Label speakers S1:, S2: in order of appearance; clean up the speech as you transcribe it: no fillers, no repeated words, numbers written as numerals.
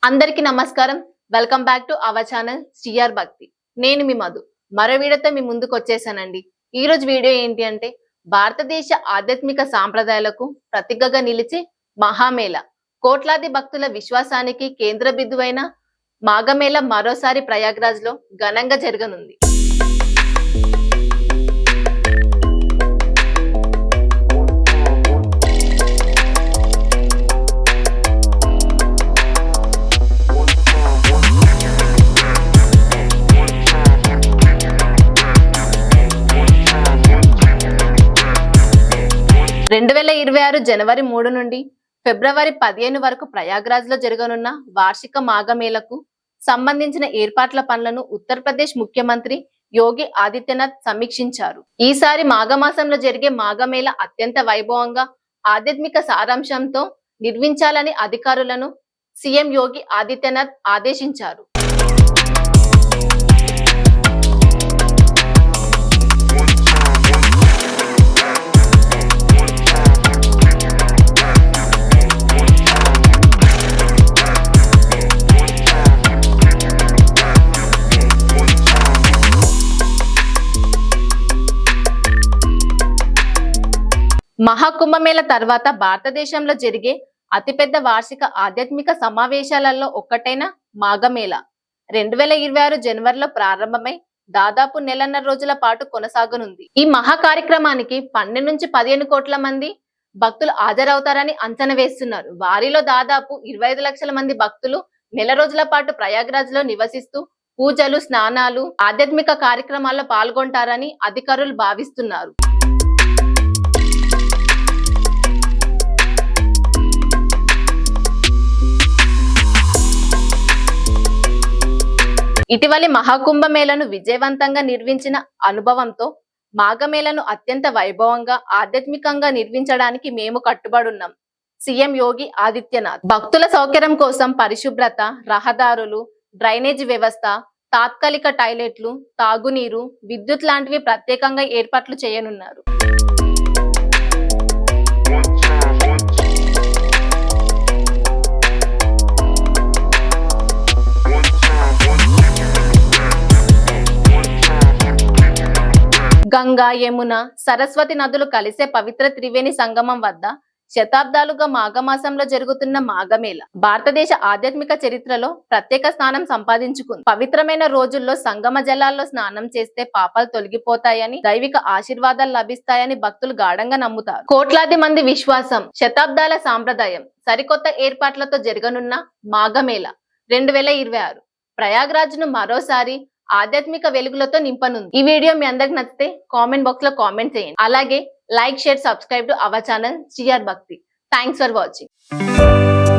S1: అందరికీ నమస్కారం. Welcome back to our channel Sri R Bhakti. నేను మీ మధు. మరో వీడియోతో మీ ముందుకు వచ్చేసానండి. ఈ రోజు వీడియో ఏంటి అంటే భారతదేశ ఆధ్యాత్మిక సాంప్రదాయాలకు ప్రతీకగా నిలిచే మహామేళ, కోట్లాది భక్తుల విశ్వాసానికి కేంద్ర బిందువైన మాఘమేళ మరోసారి ప్రయాగ్రాజ్ లో ఘనంగా జరగనుంది. 2026 జనవరి 3 నుండి ఫిబ్రవరి 15 వరకు ప్రయాగ్రాజ్ లో జరగనున్న వార్షిక మాఘమేళకు సంబంధించిన ఏర్పాట్ల పనులను ఉత్తరప్రదేశ్ ముఖ్యమంత్రి యోగి ఆదిత్యనాథ్ సమీక్షించారు. ఈసారి మాఘమాసంలో జరిగే మాఘమేళ అత్యంత వైభవంగా ఆధ్యాత్మిక సారాంశంతో నిర్వహించాలని అధికారులను సీఎం యోగి ఆదిత్యనాథ్ ఆదేశించారు. మహాకుంభమేళ తర్వాత భారతదేశంలో జరిగే అతిపెద్ద వార్షిక ఆధ్యాత్మిక సమావేశాలలో ఒక్కటైన మాఘమేళ 2026 జనవరిలో ప్రారంభమై దాదాపు నెలన్నర రోజుల పాటు కొనసాగనుంది. ఈ మహా కార్యక్రమానికి 12 నుంచి 15 కోట్ల మంది భక్తులు హాజరవుతారని అంచనా వేస్తున్నారు. వారిలో దాదాపు 25 లక్షల మంది భక్తులు నెల రోజుల పాటు ప్రయాగ్రాజ్ లో నివసిస్తూ పూజలు, స్నానాలు, ఆధ్యాత్మిక కార్యక్రమాల్లో పాల్గొంటారని అధికారులు భావిస్తున్నారు. ఇటీవలి మహాకుంభమేళను విజయవంతంగా నిర్వహించిన అనుభవంతో మాఘమేళను అత్యంత వైభవంగా ఆధ్యాత్మికంగా నిర్వహించడానికి మేము కట్టుబడున్నాం. సీఎం యోగి ఆదిత్యనాథ్ భక్తుల సౌకర్యం కోసం పరిశుభ్రత, రహదారులు, డ్రైనేజీ వ్యవస్థ, తాత్కాలిక టాయిలెట్లు, తాగునీరు, విద్యుత్ లాంటివి ప్రత్యేకంగా ఏర్పాట్లు చేయనున్నారు. గంగా, యమున, సరస్వతి నదులు కలిసే పవిత్ర త్రివేణి సంగమం వద్ద శతాబ్దాలుగా మాఘమాసంలో జరుగుతున్న మాఘమేళ భారతదేశ ఆధ్యాత్మిక చరిత్రలో ప్రత్యేక స్థానం సంపాదించుకుంది. పవిత్రమైన రోజుల్లో సంగమ జలాల్లో స్నానం చేస్తే పాపాలు తొలగిపోతాయని, దైవిక ఆశీర్వాదాలు లభిస్తాయని భక్తులు గాఢంగా నమ్ముతారు. కోట్లాది మంది విశ్వాసం, శతాబ్దాల సాంప్రదాయం, సరికొత్త ఏర్పాట్లతో జరగనున్న మాఘమేళ 2026 ప్రయాగ్రాజ్ ను మరోసారి ఆధ్యాత్మిక వెలుగులతో నింపనుంది. ఈ వీడియో మీ అందరికి నచ్చితే కామెంట్ బాక్స్ లో కామెంట్ చేయండి. అలాగే like, share, subscribe to our channel Sri R Bhakti. Thanks for watching.